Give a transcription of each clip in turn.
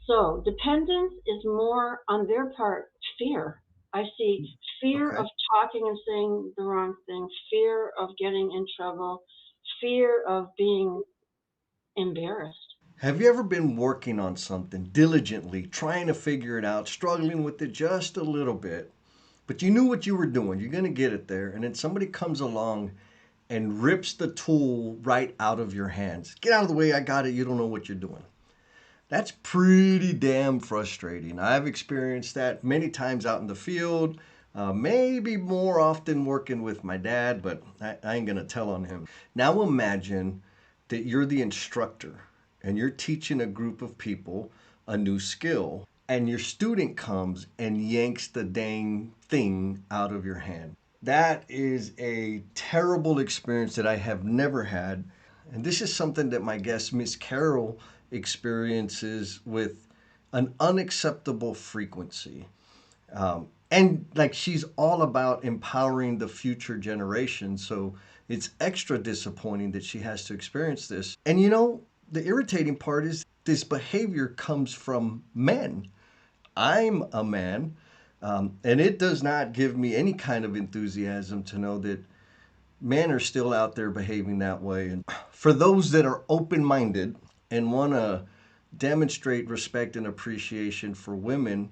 So dependence is more on their part fear. I see fear Okay. of talking and saying the wrong thing, fear of getting in trouble, fear of being embarrassed. Have you ever been working on something diligently, trying to figure it out, struggling with it just a little bit, but you knew what you were doing, you're going to get it there, and then somebody comes along and rips the tool right out of your hands? Get out of the way, I got it, you don't know what you're doing. That's pretty damn frustrating. I've experienced that many times out in the field, maybe more often working with my dad, but I ain't going to tell on him. Now imagine that you're the instructor and you're teaching a group of people a new skill, and your student comes and yanks the dang thing out of your hand. That is a terrible experience that I have never had. And this is something that my guest, Miss Carole, experiences with an unacceptable frequency. And like she's all about empowering the future generation. So it's extra disappointing that she has to experience this. And the irritating part is this behavior comes from men. I'm a man, and it does not give me any kind of enthusiasm to know that men are still out there behaving that way. And for those that are open minded and want to demonstrate respect and appreciation for women,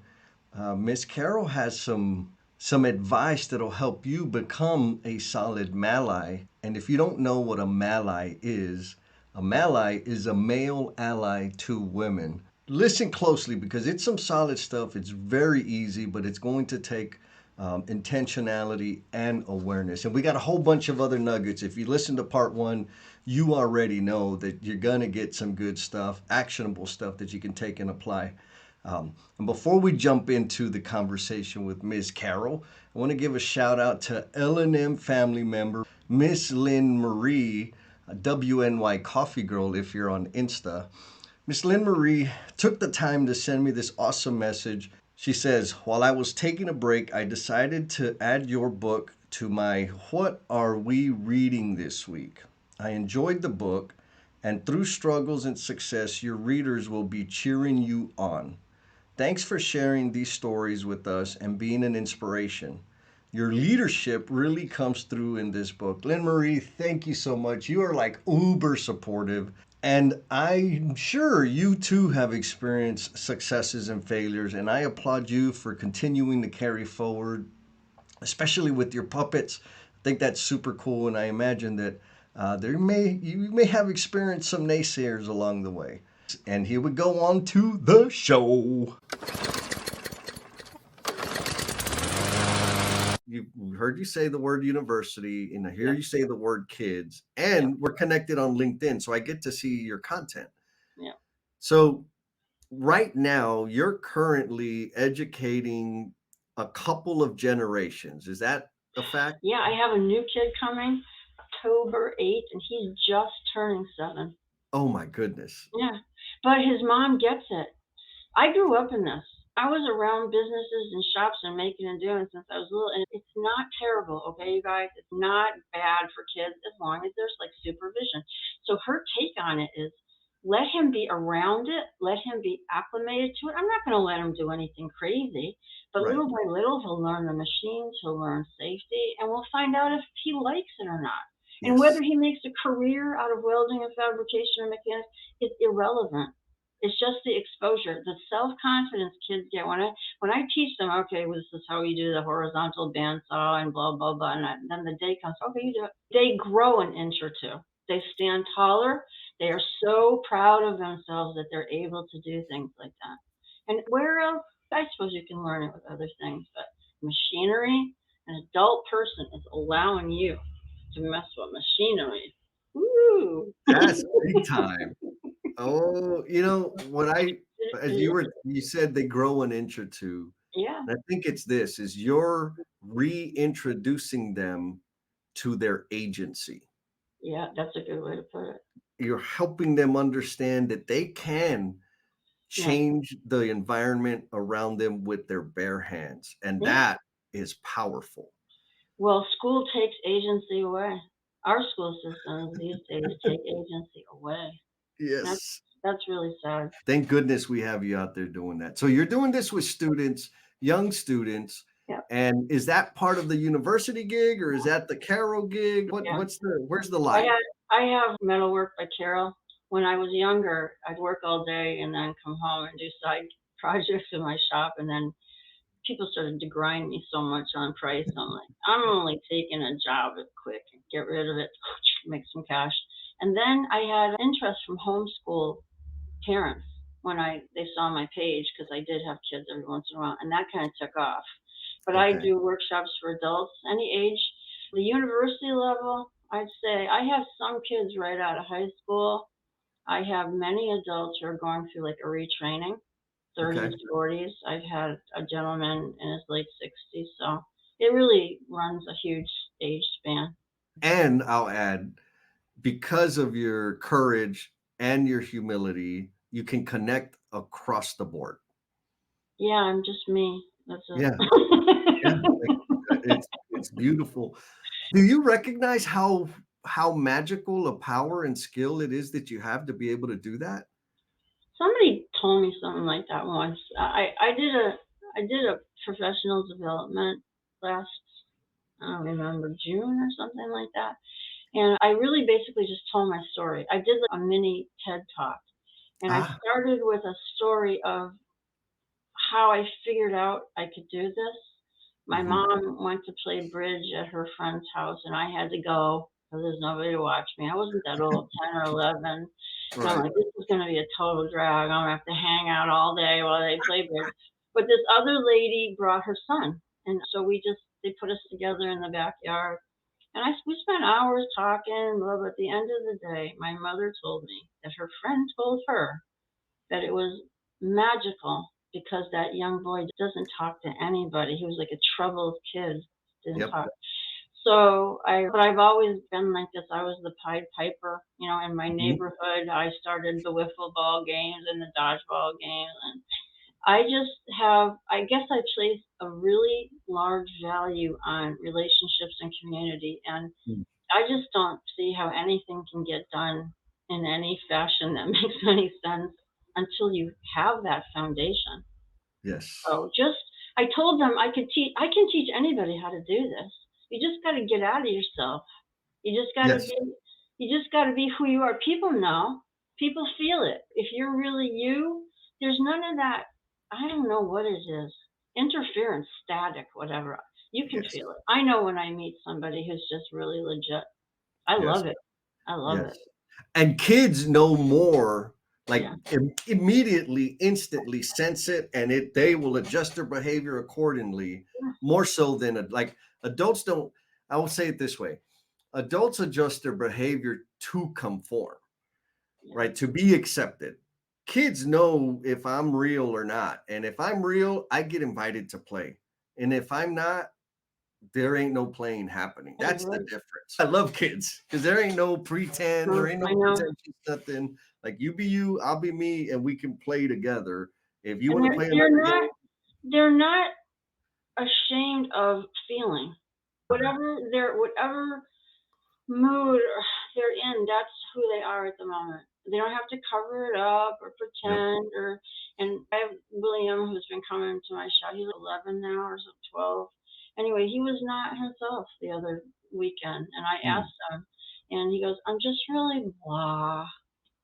Miss Carole has some advice that'll help you become a solid Malai. And if you don't know what a Malai is a male ally to women. Listen closely because it's some solid stuff. It's very easy, but it's going to take intentionality and awareness. And we got a whole bunch of other nuggets. If you listen to part one, you already know that you're going to get some good stuff, actionable stuff that you can take and apply. And before we jump into the conversation with Ms. Carole, I want to give a shout out to L&M family member, Miss Lynn Marie, WNY Coffee Girl, if you're on Insta. Miss Lynn Marie took the time to send me this awesome message. She says, while I was taking a break, I decided to add your book to my What Are We Reading This Week? I enjoyed the book, and through struggles and success, your readers will be cheering you on. Thanks for sharing these stories with us and being an inspiration. Your leadership really comes through in this book. Lynn Marie, thank you so much. You are like uber supportive. And I'm sure you too have experienced successes and failures. And I applaud you for continuing to carry forward, especially with your puppets. I think that's super cool. And I imagine that you may have experienced some naysayers along the way. And here we go on to the show. You heard you say the word university, and I hear Yep, you say the word kids, yep, and we're connected on LinkedIn, so I get to see your content. yep. So right now, you're currently educating a couple of generations. Is that a fact? Yeah, I have a new kid coming October 8th, and he's just turning 7. Oh my goodness. Yeah, but his mom gets it. I grew up in this. I was around businesses and shops and making and doing since I was little, and it's not terrible, okay, you guys? It's not bad for kids as long as there's like supervision. So her take on it is let him be around it, let him be acclimated to it. I'm not going to let him do anything crazy, but Right. little by little, he'll learn the machines, he'll learn safety, and we'll find out if he likes it or not. And whether Yes. he makes a career out of welding and fabrication or mechanics is irrelevant. It's just the exposure, the self confidence kids get when I teach them. Okay, well, this is how you do the horizontal bandsaw and blah blah blah. And then the day comes. Okay, you do it. They grow an inch or two. They stand taller. They are so proud of themselves that they're able to do things like that. And where else? I suppose you can learn it with other things, but machinery, an adult person is allowing you to mess with machinery. Woo! That's big time. Oh, what as you said, they grow an inch or two. Yeah, And I think it's this is you're reintroducing them to their agency. yeah, that's a good way to put it. You're helping them understand that they can Yeah, change the environment around them with their bare hands. And yeah. that is powerful. Well, school takes agency away. Our school systems these days take agency away. That's Yes. That's really sad. Thank goodness we have you out there doing that. So you're doing this with students, young students, Yeah, and is that part of the university gig or is that the Carole gig? yeah. Where's the I light? had I have metal work by Carole. When I was younger, I'd work all day and then come home and do side projects in my shop, and then people started to grind me so much on price. I'm like, I'm only taking a job it quick and get rid of it, make some cash. And then I had interest from homeschool parents when they saw my page, because I did have kids every once in a while, and that kind of took off. But I Okay. do workshops for adults, any age. The university level, I'd say I have some kids right out of high school. I have many adults who are going through like a retraining, 30s, Okay. 40s. I've had a gentleman in his late 60s, so it really runs a huge age span. And I'll add, because of your courage and your humility, you can connect across the board. Yeah, I'm just me. That's Yeah. Yeah. it. It's beautiful. Do you recognize how magical a power and skill it is that you have to be able to do that? Somebody told me something like that once. I did a professional development last, I don't remember, June or something like that. And I really basically just told my story. I did like a mini TED talk, and I Ah, started with a story of how I figured out I could do this. My mhm, mom went to play bridge at her friend's house, and I had to go because there's nobody to watch me. I wasn't that old, 10 or 11. And I'm right, like, this is going to be a total drag. I'm going to have to hang out all day while they play bridge. But this other lady brought her son. And so they put us together in the backyard. And we spent hours talking, blah, blah. At the end of the day, my mother told me that her friend told her that it was magical because that young boy doesn't talk to anybody. He was like a troubled kid, didn't yep, talk. But I've always been like this. I was the Pied Piper, in my mhm, neighborhood. I started the wiffle ball games and the dodgeball games, and I guess I place a really large value on relationships and community, and mm, I just don't see how anything can get done in any fashion that makes any sense until you have that foundation. yes, So I told them I can teach anybody how to do this. You just got to get out of yourself. You just got to yes, be you just got to be who you are. People know. People feel it. If you're really you, there's none of that. I don't know what it is. Interference, static, whatever. You can yes, feel it. I know when I meet somebody who's just really legit. I yes, love it. I love yes. it. And kids know more, like Yeah. immediately, instantly sense it, and they will adjust their behavior accordingly, Yeah. more so than like adults don't. I will say it this way: adults adjust their behavior to conform, Yeah. right? To be accepted. Kids know if I'm real or not. And if I'm real, I get invited to play. And if I'm not, there ain't no playing happening. That's the Right. difference. I love kids because there ain't no pretend, there ain't no I know. pretentious nothing. Like you be you, I'll be me, and we can play together. If you And want to they're play they're another not game, they're not ashamed of feeling. Whatever mood they're in, that's who they are at the moment. They don't have to cover it up or yep. pretend and I have William, who's been coming to my shop. He's 11 now or so, 12. Anyway, he was not himself the other weekend, and I Mm, asked him, and he goes, "I'm just really blah."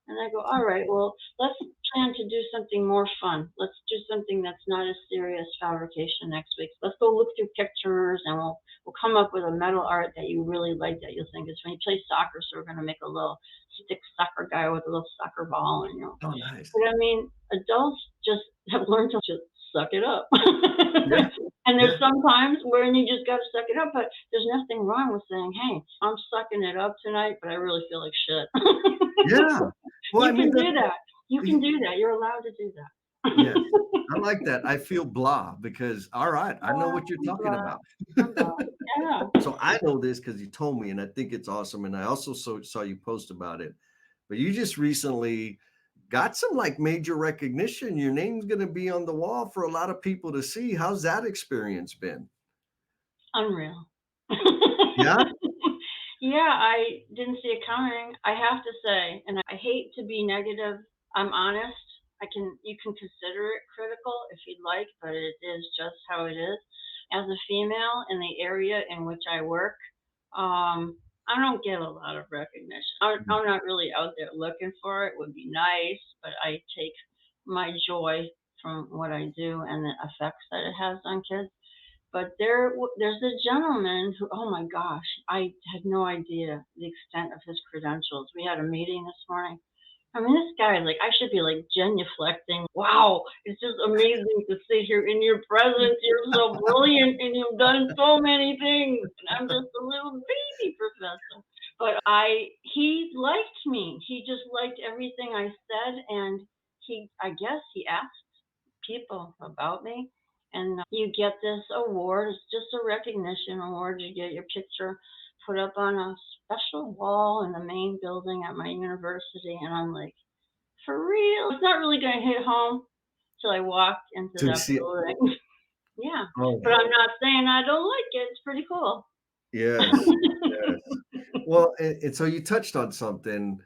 And I go, all right, well, let's plan to do something more fun. Let's do something that's not as serious fabrication next week. Let's go look through pictures, and we'll come up with a metal art that you really like, that you'll think is when you play soccer. So we're gonna make a little stick soccer guy with a little soccer ball, and oh, nice. but I mean, adults just have learned to just suck it up. Yeah, And there's yeah, some times when you just gotta suck it up, but there's nothing wrong with saying, hey, I'm sucking it up tonight, but I really feel like shit. yeah. Well, I You mean, can do that. You can do that. You're allowed to do yes, that. I like that. I feel blah because all right, I know what you're I'm talking glad. about. I'm glad. Yeah. So I know this because you told me, and I think it's awesome. And I also saw you post about it. But you just recently got some like major recognition. Your name's going to be on the wall for a lot of people to see. How's that experience been? Unreal. Yeah. Yeah, I didn't see it coming. I have to say, and I hate to be negative. I'm honest. You can consider it critical if you'd like, but it is just how it is. As a female in the area in which I work, I don't get a lot of recognition. I'm not really out there looking for it. Would be nice, but I take my joy from what I do and the effects that it has on kids. But there's a gentleman who, oh my gosh, I had no idea the extent of his credentials. We had a meeting this morning. I mean, this guy, like, I should be like genuflecting. Wow, it's just amazing to sit here in your presence. You're so brilliant and you've done so many things. And I'm just a little baby professor. But he liked me. He just liked everything I said. And I guess he asked people about me. And you get this award. It's just a recognition award. You get your picture put up on a special wall in the main building at my university. And I'm like, for real? It's not really going to hit home till I walk into To that see, building. Yeah. oh, But I'm not saying I don't like it. It's pretty cool. yes, yes. Well, and so you touched on something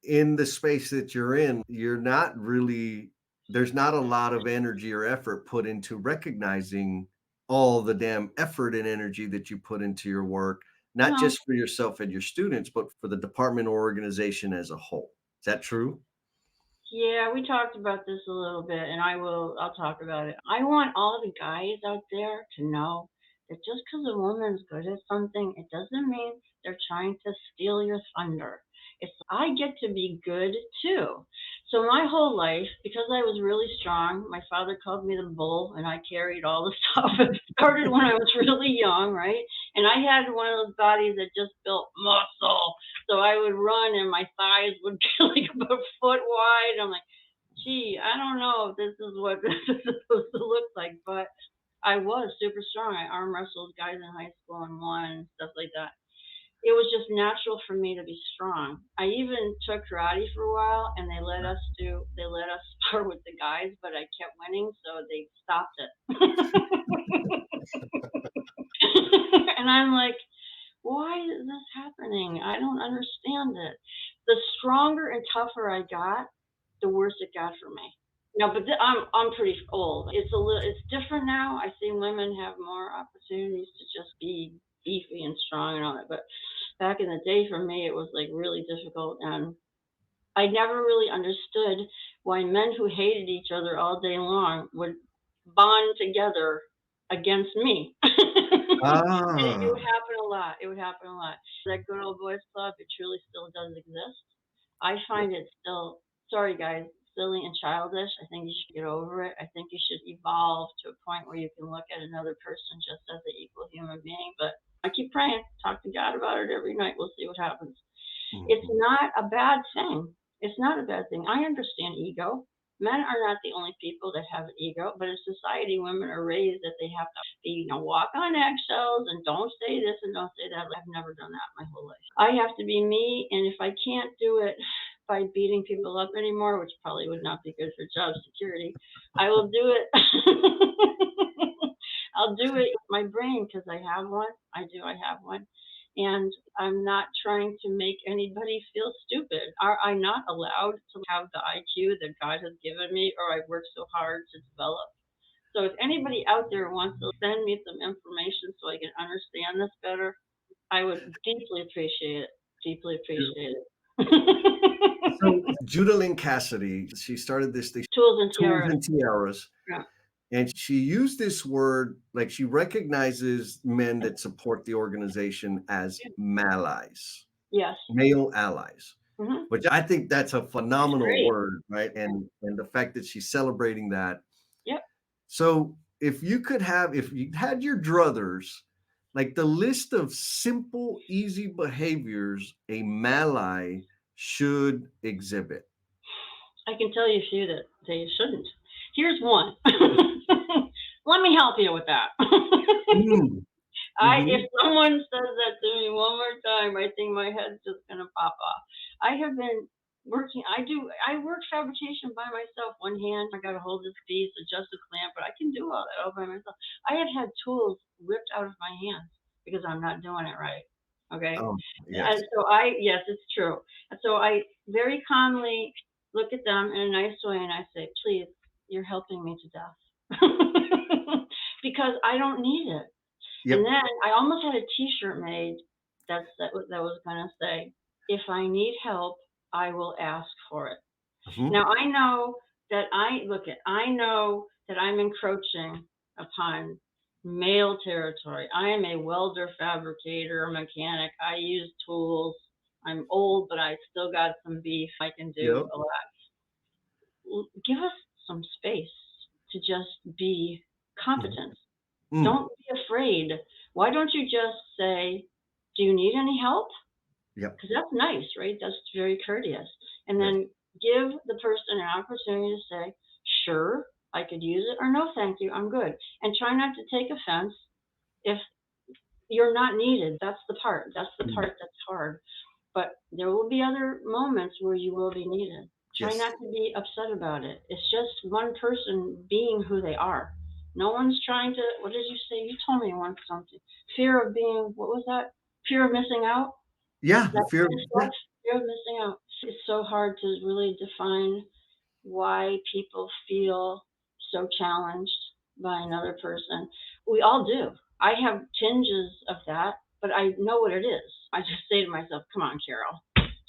in the space that you're in. You're not really, there's not a lot of energy or effort put into recognizing all the damn effort and energy that you put into your work, not No. just for yourself and your students, but for the department or organization as a whole. Is that true? Yeah, we talked about this a little bit, and I'll talk about it. I want all the guys out there to know that just because a woman's good at something, it doesn't mean they're trying to steal your thunder. It's I get to be good too. So my whole life, because I was really strong, my father called me the bull, and I carried all the stuff. It started when I was really young, right? And I had one of those bodies that just built muscle. So I would run and my thighs would be like about a foot wide. I'm like, gee, I don't know if this is what this is supposed to look like, but I was super strong. I arm wrestled guys in high school and won, stuff like that. It was just natural for me to be strong. I even took karate for a while and they let us spar with the guys, but I kept winning, so they stopped it. And I'm like, why is this happening? I don't understand it. The stronger and tougher I got, the worse it got for me. No, but I'm pretty old. It's different now. I see women have more opportunities to just be beefy and strong and all that. But back in the day, for me, it was like really difficult, and I never really understood why men who hated each other all day long would bond together against me. And it Ah, would happen a lot. It would happen a lot. That good old boys club, it truly still does exist. I find it still, sorry guys, silly and childish. I think you should get over it. I think you should evolve to a point where you can look at another person just as an equal human being. But I keep praying, talk to God about it every night. We'll see what happens. It's mhm. not a bad thing. It's not a bad thing. I understand ego. Men are not the only people that have an ego, but in society, women are raised that they have to be, walk on eggshells and don't say this and don't say that. I've never done that my whole life. I have to be me, and if I can't do it by beating people up anymore, which probably would not be good for job security, I will do it. I'll do it with my brain because I have one. I have one. And I'm not trying to make anybody feel stupid. Are I not allowed to have the IQ that God has given me, or I've worked so hard to develop? So if anybody out there wants to send me some information so I can understand this better, I would deeply appreciate it. Deeply appreciate So it. Judah Lynn Cassidy, she started this thing, Tools and Tools tiaras. and Tiaras, Yeah. and she used this word, like she recognizes men that support the organization as mallies, Yes. male allies, Hmm. which I think that's a It's phenomenal great. word, right? And the fact that she's celebrating that. Yep. So if you had your druthers, like the list of simple, easy behaviors a mallie should exhibit. I can tell you a few that they shouldn't. Here's one. Let me help you with that. Mm, If mhm. someone says that to me one more time, I think my head's just gonna pop off. I have been working. I work fabrication by myself. One hand, I got to hold this piece, adjust the clamp, but I can do all that all by myself. I have had tools ripped out of my hands because I'm not doing it right. Okay, Oh, and yes. so yes, it's true. And so I very calmly look at them in a nice way and I say, please, you're helping me to death. Because I don't need it. And Yep. then I almost had a T-shirt made that was gonna say, "If I need help, I will ask for it." Mhm. Now I know that I know that I'm encroaching upon male territory. I am a welder, fabricator, mechanic. I use tools. I'm old, but I still got some beef. I can do Yep. a lot. Give us some space to just be Mhm. competent. Mm. Don't be afraid. Why don't you just say, "Do you need any help?" Yep. Because that's nice, right? That's very courteous. And Yes. then give the person an opportunity to say, "Sure, I could use it," or "No, thank you, I'm good." And try not to take offense if you're not needed. That's the part. That's the Mm. part that's hard. But there will be other moments where you will be needed. Try Yes. not to be upset about it. It's just one person being who they are. No one's trying to, what did you say? You told me once something. Fear of being, what was that? Fear of missing out? Yeah. The That fear. kind of Yeah. stuff? Fear of missing out. It's so hard to really define why people feel so challenged by another person. We all do. I have tinges of that, but I know what it is. I just say to myself, come on, Carol,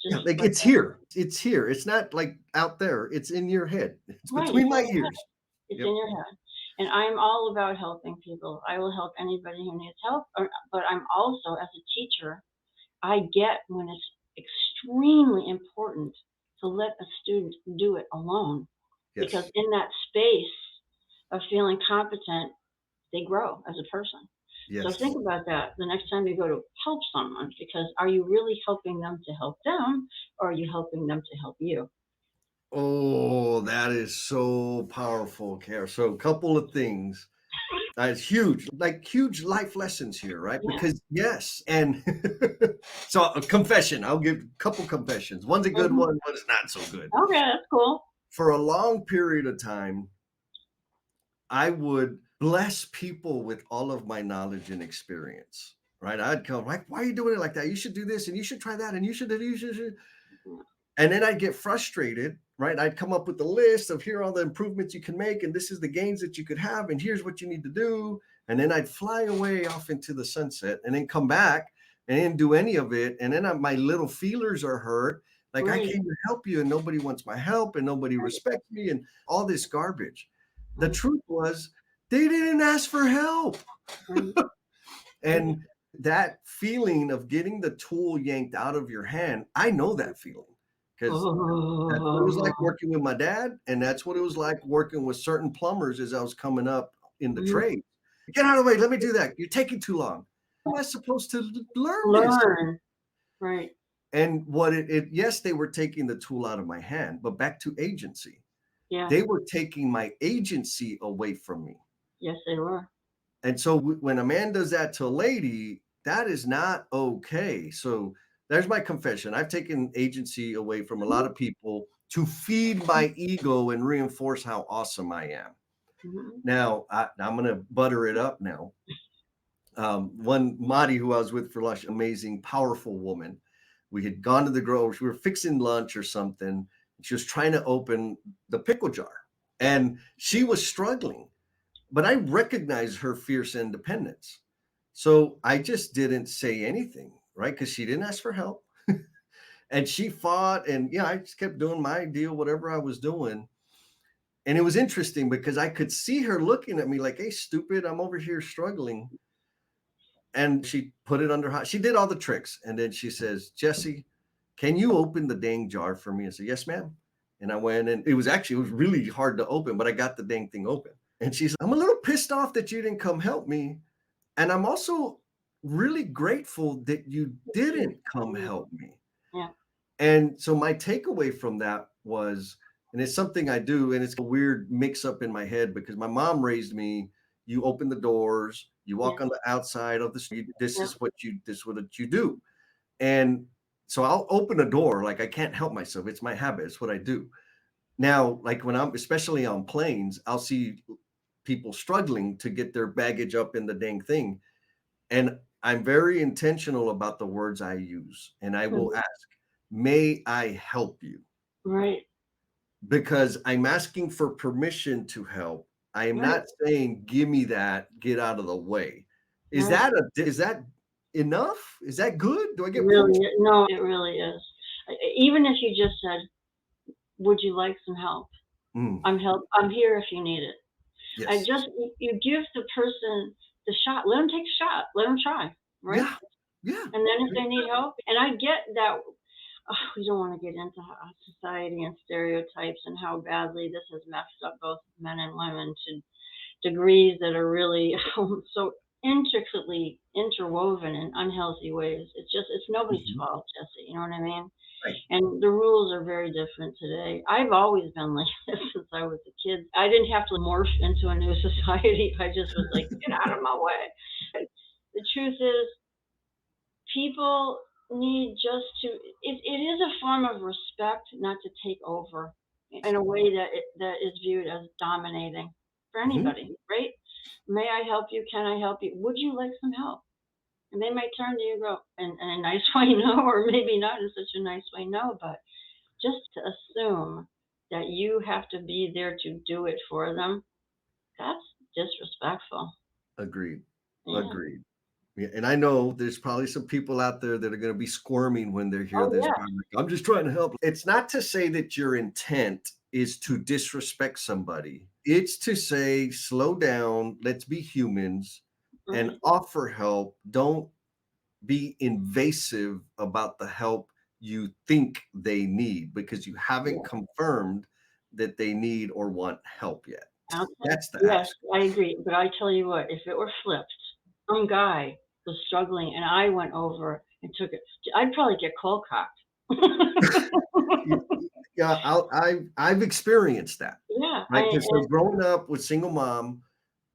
Yeah. just Like let it's that here. It's here. It's not like out there. It's in your head. It's right. between my ears. It's Yep. in your head. And I'm all about helping people. I will help anybody who needs help. But I'm also, as a teacher, I get when it's extremely important to let a student do it alone. Because Yes. in that space of feeling competent, they grow as a person. So Yes. think about that the next time you go to help someone, because are you really helping them to help them, or are you helping them to help you? Oh, that is so powerful, Care. So, a couple of things. It's huge, like huge life lessons here, right? Yeah. Because yes, and so a confession. I'll give a couple confessions. One's a good Hmm. one, one is not so good. Okay, that's cool. For a long period of time, I would bless people with all of my knowledge and experience. Right? I'd come like, "Why are you doing it like that? You should do this, and you should try that, and you should." Yeah. And then I'd get frustrated, right? I'd come up with a list of here are all the improvements you can make, and this is the gains that you could have, and here's what you need to do. And then I'd fly away off into the sunset and then come back and didn't do any of it. And then my little feelers are hurt. Like I Right, came to help you, and nobody wants my help, and nobody right, respects me, and all this garbage. The right, truth was, they didn't ask for help. right, right. And that feeling of getting the tool yanked out of your hand, I know that feeling because that's what it was like Oh, working with my dad, and that's what it was like working with certain plumbers as I was coming up in the mhm. trade. Get out of the way, let me do that. You're taking too long. How am I supposed to learn this? Learn. Right. And what yes, they were taking the tool out of my hand, but back to agency. Yeah. They were taking my agency away from me. Yes, they were. And so when a man does that to a lady, that is not okay. So there's my confession. I've taken agency away from a lot Mhm, of people to feed my ego and reinforce how awesome I am. mhm. Now, I'm going to butter it up now. One Madi who I was with for lunch, amazing, powerful woman. We had gone to the grocery, we were fixing lunch or something. She was trying to open the pickle jar and she was struggling, but I recognized her fierce independence. So I just didn't say anything, right? Because she didn't ask for help. And she fought, and yeah, I just kept doing my deal, whatever I was doing. And it was interesting because I could see her looking at me like, hey, stupid, I'm over here struggling. And she put it under hot. She did all the tricks. And then she says, Jesse, can you open the dang jar for me? I said, yes, ma'am. And I went, and it was really hard to open, but I got the dang thing open. And she's, I'm a little pissed off that you didn't come help me. And I'm also really grateful that you Mm, didn't come mm. help me. Yeah. And so my takeaway from that was, and it's something I do, and it's a weird mix up in my head because my mom raised me, you open the doors, you Yeah. walk on the outside of the street, this Yeah. is what you do. And so I'll open a door, like I can't help myself. It's my habit, it's what I do. Now, like when I'm especially on planes, I'll see people struggling to get their baggage up in the dang thing. And I'm very intentional about the words I use. And I will Mhm. ask, may I help you? Right. because I'm asking for permission to help. I am Right, not saying, "Give me that, get out of the way." right. Is that enough? Is that good? Do I get points? Really, no, it really is. Even if you just said, "Would you like some help? Mm, I'm here if you need it." I yes. just you give the person the shot. Let them take a shot. Let them try, right? Yeah, yeah. And then if they need help, and I get that we don't want to get into society and stereotypes and how badly this has messed up both men and women to degrees that are really so intricately interwoven in unhealthy ways. It's nobody's Mhm. fault, Jesse. You know what I mean? Right. And the rules are very different today. I've always been like this since I was a kid. I didn't have to morph into a new society. I just was like, get out of my way. The truth is, people need just to. It is a form of respect not to take over in a way that is viewed as dominating for Mhm. anybody, right? May I help you? Can I help you? Would you like some help? And they might turn to you and go, in a nice way, no, or maybe not in such a nice way, no, but just to assume that you have to be there to do it for them, that's disrespectful. Agreed. Yeah. Agreed. Yeah, and I know there's probably some people out there that are gonna be squirming when they hear Oh, this, yeah. but I'm like, "I'm just trying to help." It's not to say that your intent is to disrespect somebody. It's to say, "Slow down, let's be humans and Right. offer help. Don't be invasive about the help you think they need because you haven't Yeah. confirmed that they need or want help yet." Okay. That's the Yes, ask. I agree. But I tell you what, if it were flipped, some guy was struggling and I went over and took it, I'd probably get cold cocked. Y Yeah, I've experienced that, Yeah. right? Because so growing up with single mom,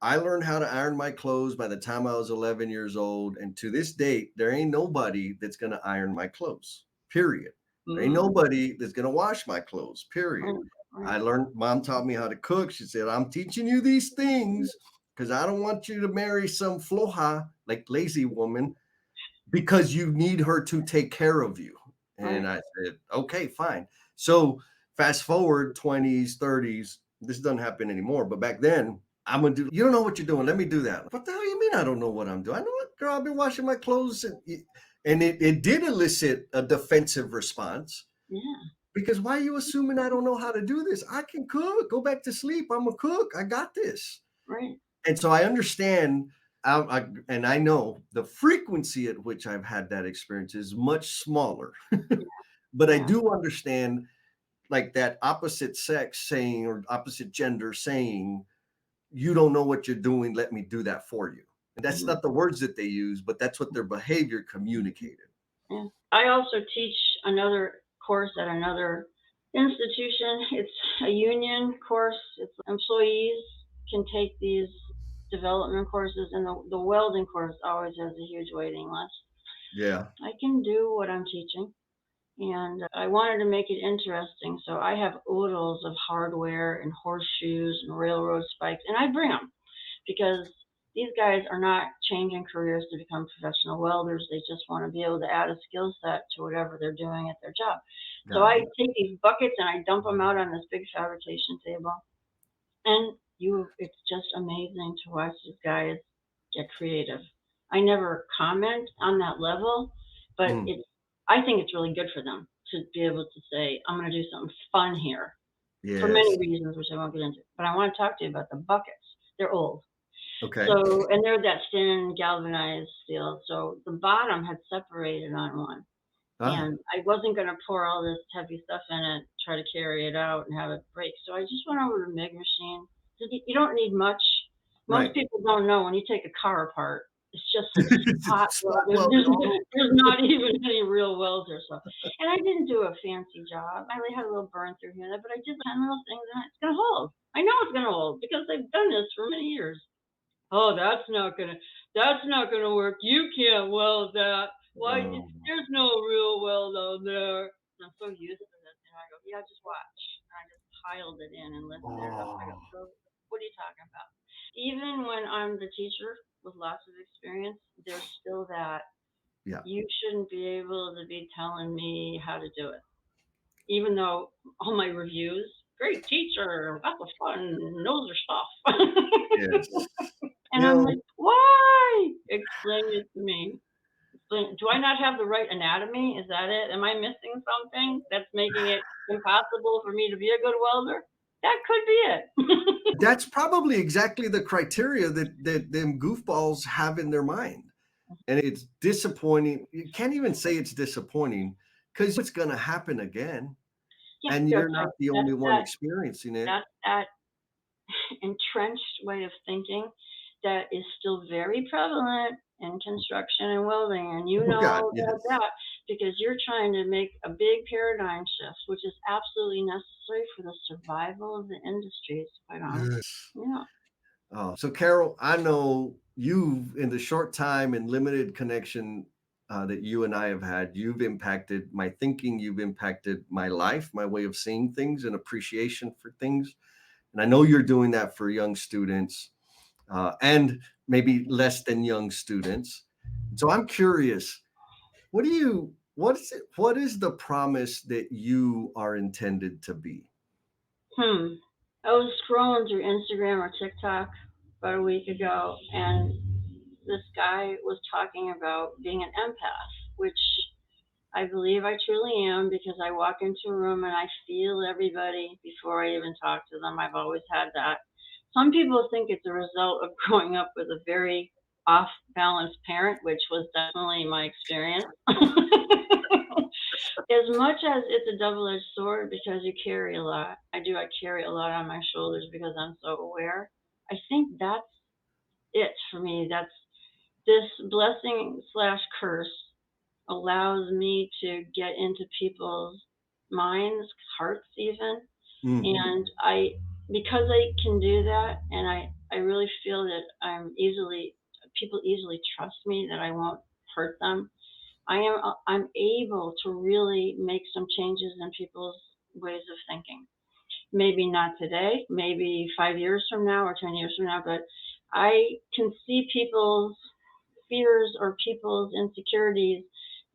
I learned how to iron my clothes by the time I was 11 years old, and to this date, there ain't nobody that's gonna iron my clothes, period. There ain't Mm, nobody that's gonna wash my clothes, period. right, right. I learned mom taught me how to cook. She said, "I'm teaching you these things because I don't want you to marry some floja, like lazy woman, because you need her to take care of you." And Right. I said, "Okay, fine." So fast forward 20s, 30s, this doesn't happen anymore. But back then, I'm gonna do, you don't know what you're doing. Let me do that. What the hell you mean I don't know what I'm doing? I know what, girl, I've been washing my clothes. And it did elicit a defensive response Yeah. because why are you assuming I don't know how to do this? I can cook. Go back to sleep. I'm a cook. I got this. Right. And so I understand, and I know the frequency at which I've had that experience is much smaller, Yeah. but I Yeah. do understand like that opposite sex saying or opposite gender saying, "You don't know what you're doing. Let me do that for you." And that's Mhm. not the words that they use, but that's what their behavior communicated. Yeah. I also teach another course at another institution. It's a union course. It's employees can take these development courses, and the welding course always has a huge waiting list. Yeah. I can do what I'm teaching, and I wanted to make it interesting. So I have oodles of hardware and horseshoes and railroad spikes, and I bring them because these guys are not changing careers to become professional welders. They just want to be able to add a skill set to whatever they're doing at their job. So Got I it. take these buckets and I dump them out on this big fabrication table. And it's just amazing to watch these guys get creative. I never comment on that level, but Mm, I think it's really good for them to be able to say, I'm going to do something fun here for many yes. reasons, which I won't get into. But I want to talk to you about the buckets. They're old. Okay. So, and they're that thin galvanized steel. So the bottom had separated on one. Ah, And I wasn't going to pour all this heavy stuff in it, try to carry it out and have it break. So I just went over to the MIG machine. You don't need much. Most right. people don't know when you take a car apart, it's just a spot weld. Spot welded all over. There's not even any real welds or so. And I didn't do a fancy job. I had a little burn through here, but I did 10 little things and it's going to hold. I know it's going to hold because I've done this for many years. Oh, that's not gonna work. You can't weld that. Why? Um, There's no real weld on there. I'm so used to this, and I go, yeah, just watch. And I just piled it in and lifted it up. I go, oh, so what are you talking about? Even when I'm the teacher with lots of experience, there's still that yeah. you shouldn't be able to be telling me how to do it, even though all my reviews. great teacher, lots of fun, knows her stuff. Yes. And You I'm know, like, why? Explain it to me. Do I not have the right anatomy? Is that it? Am I missing something that's making it impossible for me to be a good welder? That could be it. that's probably exactly the criteria that them goofballs have in their mind. And it's disappointing. You can't even say it's disappointing because it's going to happen again. Yeah, And you're not stereotypes. the That's only one that. experiencing it. That entrenched way of thinking that is still very prevalent in construction and welding. And you Oh, God, know about yes. that because you're trying to make a big paradigm shift, which is absolutely necessary for the survival of the industries, quite honestly. Yes. Yeah. Oh, so Carole, I know you've, in the short time and limited connection that you and I have had, you've impacted my thinking, you've impacted my life, my way of seeing things and appreciation for things. And I know you're doing that for young students and maybe less than young students. So I'm curious, what is the promise that you are intended to be? Hmm. I was scrolling through Instagram or TikTok about a week ago, and this guy was talking about being an empath, which I believe I truly am because I walk into a room and I feel everybody before I even talk to them. I've always had that. Some people think it's a result of growing up with a very off balance parent, which was definitely my experience. As much as it's a double edged sword because you carry a lot, I carry a lot on my shoulders because I'm so aware. I think that's it for me. That's this blessing slash curse allows me to get into people's minds, hearts even. Hmm. And because I can do that, and I really feel that people easily trust me that I won't hurt them. I'm able to really make some changes in people's ways of thinking. Maybe not today, maybe 5 years from now or 10 years from now, but I can see people's fears or people's insecurities,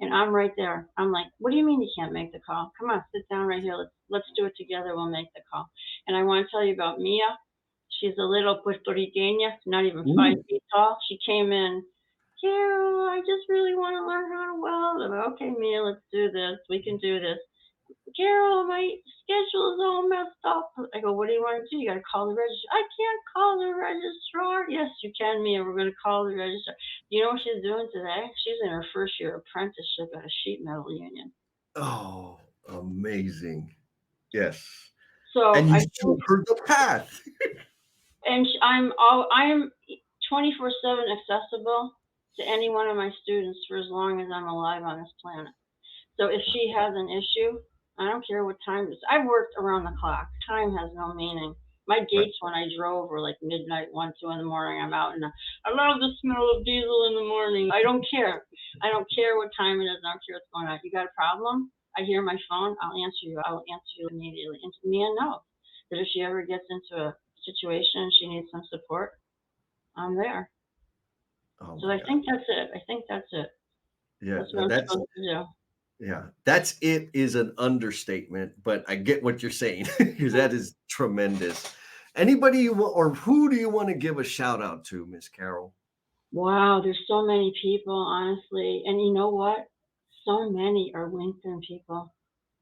and I'm right there. I'm like, what do you mean you can't make the call? Come on, sit down right here. Let's do it together. We'll make the call. And I want to tell you about Mia. She's a little Puerto Riqueña, not even 5 feet tall. She came in, Carol, I just really want to learn how to weld. I'm like, okay, Mia, let's do this. We can do this. Carol, my schedule is all messed up. I go, what do you want to do? You got to call the registrar. I can't call the registrar. Yes, you can, Mia. We're going to call the registrar. You know what she's doing today? She's in her first year apprenticeship at a sheet metal union. Oh, amazing. Yes. So And you I showed think, her the path. and I'm 24/7 accessible to any one of my students for as long as I'm alive on this planet. So if she has an issue, I don't care what time it is. I've worked around the clock. Time has no meaning. My Right. gates when I drove were like midnight, 1, 2 in the morning. I'm out and I love the smell of diesel in the morning. I don't care. I don't care what time it is. I don't care what's going on. You got a problem? I hear my phone. I'll answer you. I'll answer you immediately. And Mia knows that if she ever gets into a situation and she needs some support, I'm there. Oh So my I God. think that's it. I think that's it. Yeah, That's what I'm that's supposed to do. yeah. That's it is an understatement, but I get what you're saying because that is tremendous. Anybody you want, or who do you want to give a shout out to, Miss Carole? Wow, there's so many people, honestly. And you know what? So many are LinkedIn people.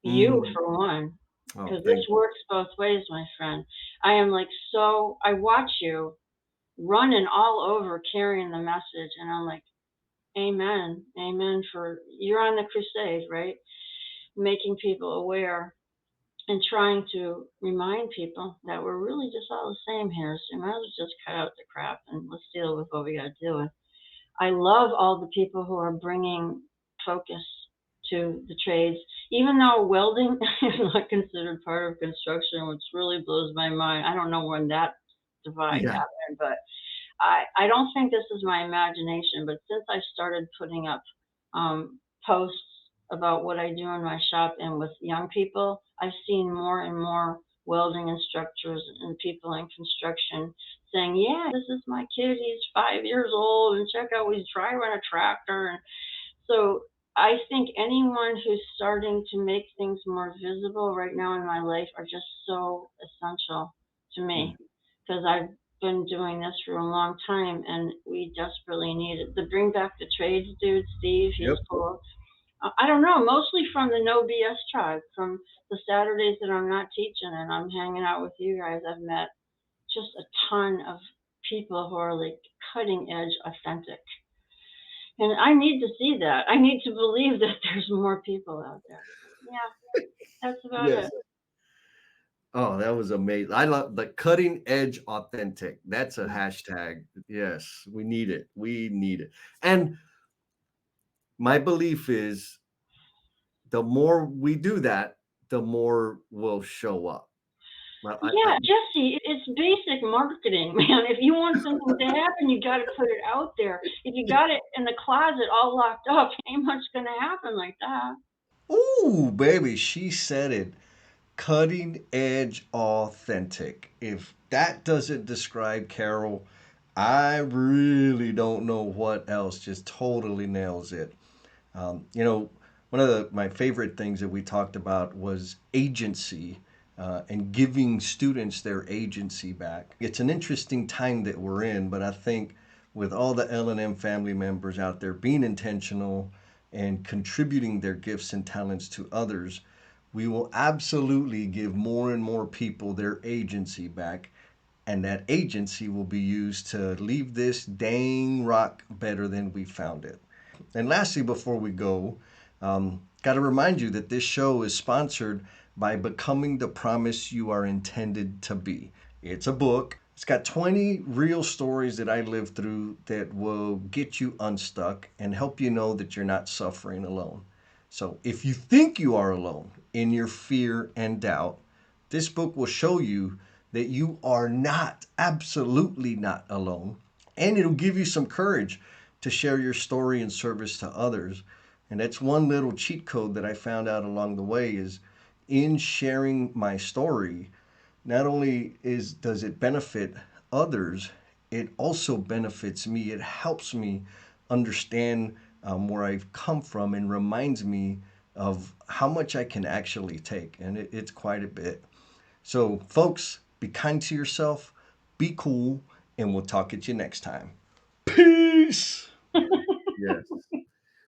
You, Mm. for one, Oh, because this thank you. works both ways, my friend. I am like I watch you running all over carrying the message, and I'm like, Amen. Amen you're on the crusade, right? Making people aware and trying to remind people that we're really just all the same here. So you might as well just cut out the crap and let's deal with what we got to deal with. I love all the people who are bringing focus to the trades, even though welding is not considered part of construction, which really blows my mind. I don't know when that divide Yeah. happened, but I don't think this is my imagination. But since I started putting up posts about what I do in my shop and with young people, I've seen more and more welding instructors and people in construction saying, yeah, this is my kid. He's 5 years old and check out, he's driving a tractor. And so I think anyone who's starting to make things more visible right now in my life are just so essential to Mm. me because I've been doing this for a long time and we desperately need it. The Bring Back the Trades dude, Steve, he's Yep. cool. I don't know, mostly from the No BS tribe, from the Saturdays that I'm not teaching and I'm hanging out with you guys. I've met just a ton of people who are like cutting edge, authentic. And I need to see that. I need to believe that there's more people out there. Yeah, that's about Yes. it. Oh, that was amazing. I love the cutting edge authentic. That's a Yeah. hashtag. Yes, we need it. We need it. And my belief is the more we do that, the more will show up. Well, Yeah, Jesse, it's basic marketing, man. If you want something to happen, you got to put it out there. If you got it in the closet all locked up, ain't much going to happen like that. ooh, baby, she said it. Cutting edge authentic. If that doesn't describe Carole, I really don't know what else just totally nails it. You know, one of my favorite things that we talked about was agency and giving students their agency back. It's an interesting time that we're in, but I think with all the L&M family members out there being intentional and contributing their gifts and talents to others, we will absolutely give more and more people their agency back. And that agency will be used to leave this dang rock better than we found it. And lastly, before we go, got to remind you that this show is sponsored by Becoming the Promise You Are Intended to Be. It's a book. It's got 20 real stories that I lived through that will get you unstuck and help you know that you're not suffering alone. So if you think you are alone in your fear and doubt, this book will show you that you are not, absolutely not alone. And it'll give you some courage to share your story in service to others. And that's one little cheat code that I found out along the way is in sharing my story, not only does it benefit others, it also benefits me. It helps me understand where I've come from and reminds me of how much I can actually take. And it's quite a bit. So, folks, be kind to yourself, be cool, and we'll talk at you next time. Peace. Yes.